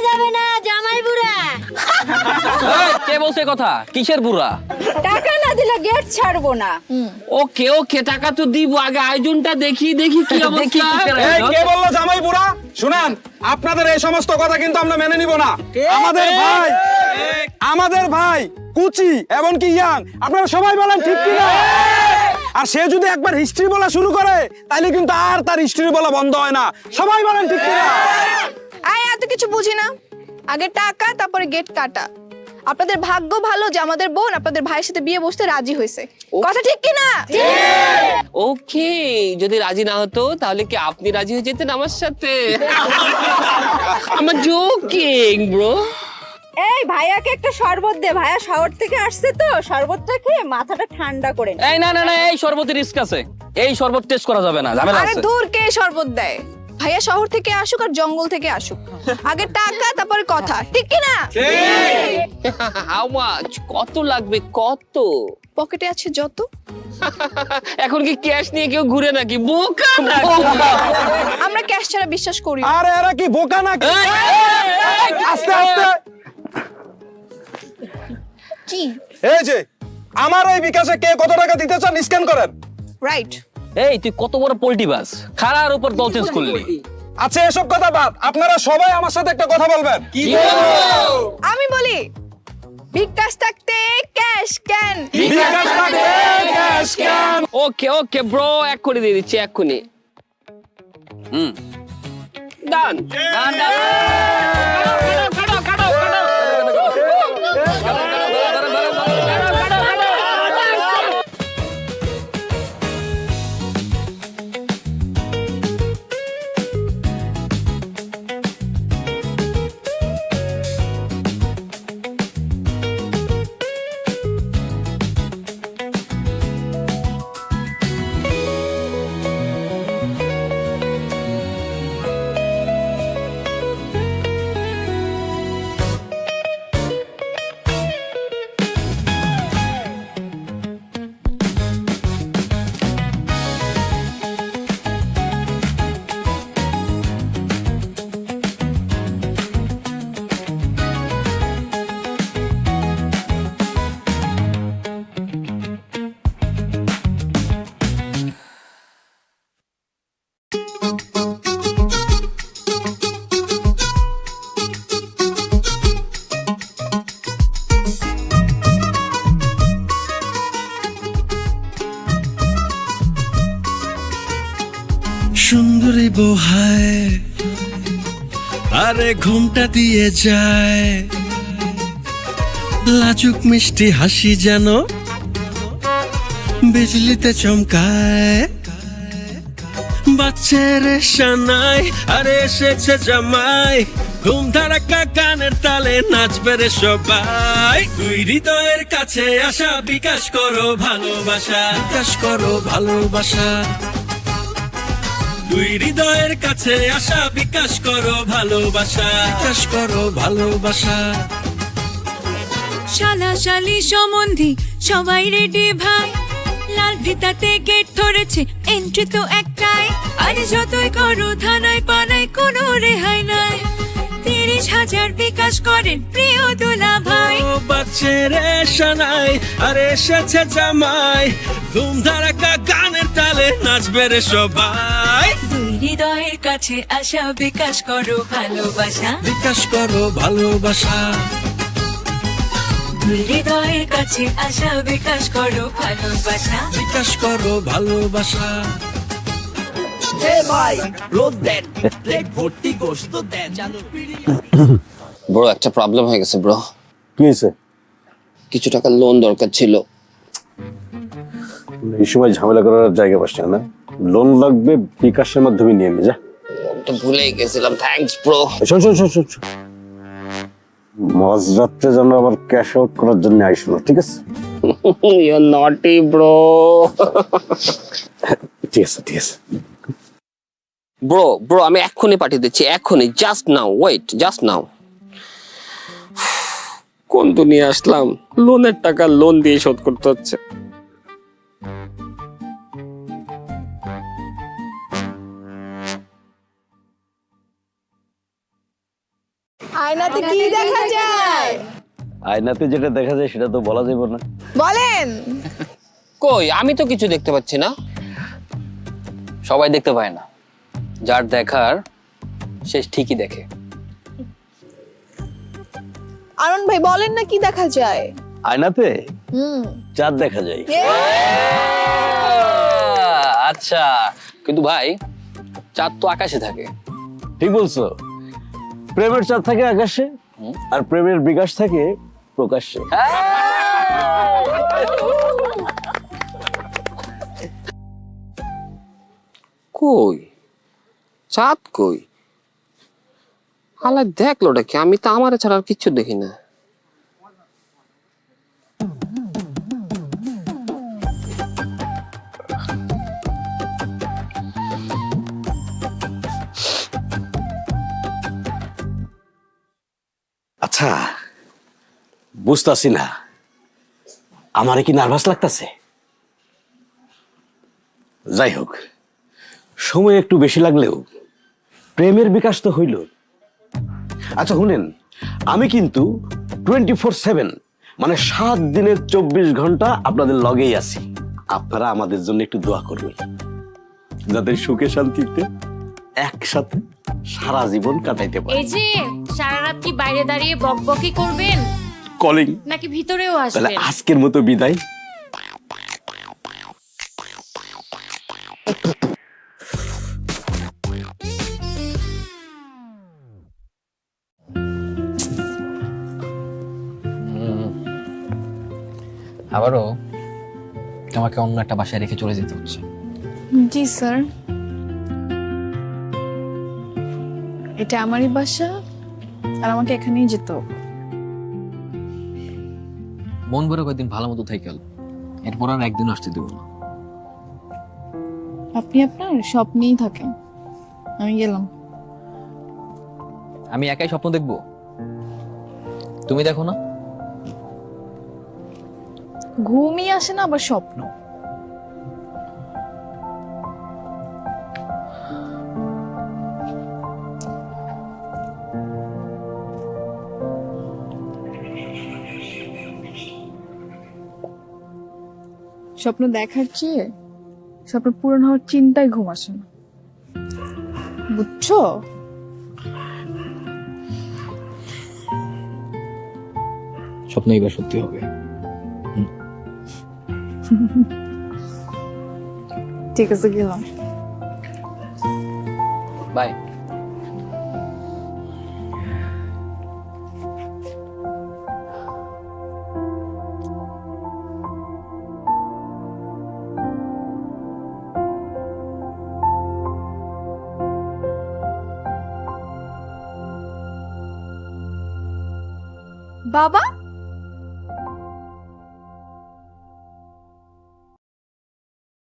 যাবে না জামাই বুড়া। কে বলছে কথা? কিসের বুড়া? টাকা না দিলে গেট ছাড়বো না। ওকে ওকে, টাকা তো দিব, আগে আয়োজনটা দেখি কি অবস্থা। কে বললো জামাই বুড়া? শুনেন, আপনাদের এই সমস্ত কথা কিন্তু আমরা মেনে নিব না। আমাদের ভাই কুচি এবং কি ইয়াং, আপনারা সবাই বলেন ঠিক কি না? আর সে যদি একবার হিস্ট্রি বলা শুরু করে তাহলে কিন্তু আর তার হিস্ট্রি বলা বন্ধ হয় না। সবাই বলেন ঠিক কি না? এত কিছু বুঝি না, আগে টাকা তারপরে গেট কাটা। আপনাদের ভাগ্য ভালো যে আমাদের বোন আপনাদের ভাইয়ের সাথে বিয়ে বসতে রাজি হয়েছে। কথা ঠিক কি না? ওকে, যদি রাজি না হতো তাহলে কি আপনি রাজি হয়ে যেতেন আমার সাথে? আমার জোকিং ব্রো। এই ভাইয়াকে একটা শরবত দে, ভাইয়া শহর থেকে আসছে তো, শরবতটা খেয়ে মাথাটা ঠান্ডা করে নে। এই না, এই শরবতের রিস্ক আছে, এই শরবত টেস্ট করা যাবে না, ঝামেলা আরে আছে। দূর, কে শরবত দেয়? ভাইয়া শহর থেকে আসুক আর জঙ্গল থেকে আসুক, আগে টাকা তারপরে কথা, ঠিক কি না? How much? কত লাগবে? কত? পকেটে আছে যত। এখন কি ক্যাশ নিয়ে কেউ ঘুরে নাকি? বোকা আমরা ক্যাশ ছাড়া বিশ্বাস করি না। আরে এরা কি বোকা নাকি? আস্তে আস্তে। কি? এই যে আমার এই বিকাশে কে কত টাকা দিতে চান স্ক্যান করেন। রাইট। এই তুই কত বড় পোল্টি বাস, খাড়ার উপর দল চেঞ্জ করলি। আচ্ছা এসব কথা বাদ, আপনারা সবাই আমার সাথে একটা কথা বলবেন। কি আমি বলি, বিকাশ থাকতে ক্যাশ ক্যান। বিকাশ থাকতে ক্যাশ ক্যান। ওকে ওকে ব্রো, এক করে দিয়ে দিচ্ছি এক্ষুনি। ডান ডান ডান। সুন্দরী বহায় আরে ঘুমটা দিয়ে যায়, লাজুক মিষ্টি হাসি যেন বিজলিতে চমকায়। বাচ্চার সানাই আরে এসেছে জামাই, ধুম ধারাক্কা গানের তালে নাচবে রে সবাই। দুই হৃদয়ের কাছে আসা, বিকাশ করো ভালোবাসা, বিকাশ করো ভালোবাসা। দুই হৃদয়ের কাছে আসা, বিকাশ করো ভালোবাসা, বিকাশ করো ভালোবাসা। শালা শালি সম্বন্ধী সবাই রেডি ভাই, লাল ফিতাতে গেট ধরেছে, এন্ট্রি তো একটাই। আরে যতই করো থানায় পানায় কোনো রেহাই নাই, 30,000 বিকাশ করেন প্রিয় দুলা ভাই। ও বাচ্চার সানাই আরে এসেছে জামাই, ধুম ধারাক্কা গানের তালে নাচবে রে সবাই। দুই হৃদয়ের কাছে আসা, বিকাশ করো ভালোবাসা, বিকাশ করো ভালোবাসা। দুই হৃদয়ের কাছে আসা, বিকাশ করো ভালোবাসা, বিকাশ করো ভালোবাসা। ব্রো একটা প্রবলেম হয়ে গেছে ব্রো। কি হয়েছে? কিছু টাকা লোন দরকার ছিল। এই সময় ঝামেলা করার জায়গা পাস না। লোন লাগবে বিকাশের মাধ্যমে নিয়ে নে, যা। তো ভুলেই গেছিলাম, থ্যাঙ্কস ব্রো। শোন শোন শোন শোন, মাঝরাত্রে যেন আবার ক্যাশ আউট করার জন্য আইসো না, ঠিক আছে? ইউ আর নটি ব্রো। ঠিক আছে ঠিক আছে। ব্রো আমি এক্ষুনি পাঠিয়ে দিচ্ছি, এক্ষুনি, just now, wait, just now. কোন দুনিয়া আসলাম, লোনের টাকা লোন দিয়ে শোধ করতে হচ্ছে। আয়নাতে কি দেখা যায়? আয়নাতে যেটা দেখা যায় সেটা তো বলা যাবে না। বলেন। কই আমি তো কিছু দেখতে পাচ্ছি না। সবাই দেখতে পায় না, যার দেখার সে ঠিকই দেখে। আরন ভাই বলেন না কি দেখা যায়? আয়নাতে চাঁদ দেখা যায়। আচ্ছা, কিন্তু ভাই চাঁদ তো আকাশে থাকে। ঠিক বলছো, প্রেমের চাঁদ থাকে আকাশে, আর প্রেমের বিকাশ থাকে প্রকাশ্যে। কই চাঁদ কই? আলা দেখলোটা কি? আমি তো আমার ছাড়া আর কিচ্ছু দেখি না। আচ্ছা, বুঝতাছি না, আমারে কি নার্ভাস লাগতাছে? যাই হোক, সময় একটু বেশি লাগলেও প্রেমের বিকাশ তো হইল। আচ্ছা শুনেন, আমি কিন্তু 24/7 মানে 7 দিনের 24 ঘন্টা আপনাদের লগেই আছি। আপনারা আমাদের জন্য একটু দোয়া করবেন, যাতে সুখে শান্তিতে একসাথে সারা জীবন কাটাইতে পারি। এই যে সারা রাত কি বাইরে দাঁড়িয়ে বকবকি করবেন কলিং, নাকি ভিতরেও তাহলে আসবেন? আজকের মতো বিদায়। আবারও তোমাকে অন্য একটা বাসায় রেখে চলে যেতে হচ্ছে। জি স্যার, এটা আমারই বাসা আর আমাকে এখানেই যেতে হবে। মন ভরে কয়েকদিন ভালো মতো থাইকাল, এরপর আর একদিন আসতে দেবো না। আপনি আপনার স্বপ্নেই থাকেন, আমি গেলাম। আমি একাই স্বপ্ন দেখবো, তুমি দেখো না? ঘুমই আসে না, আবার স্বপ্ন। স্বপ্ন দেখার চেয়ে স্বপ্ন পূরণ হওয়ার চিন্তায় ঘুম আসে না, বুঝছো? স্বপ্ন এবার সত্যি হবে। ঠিক আছে, গেলাম। বাই। বাবা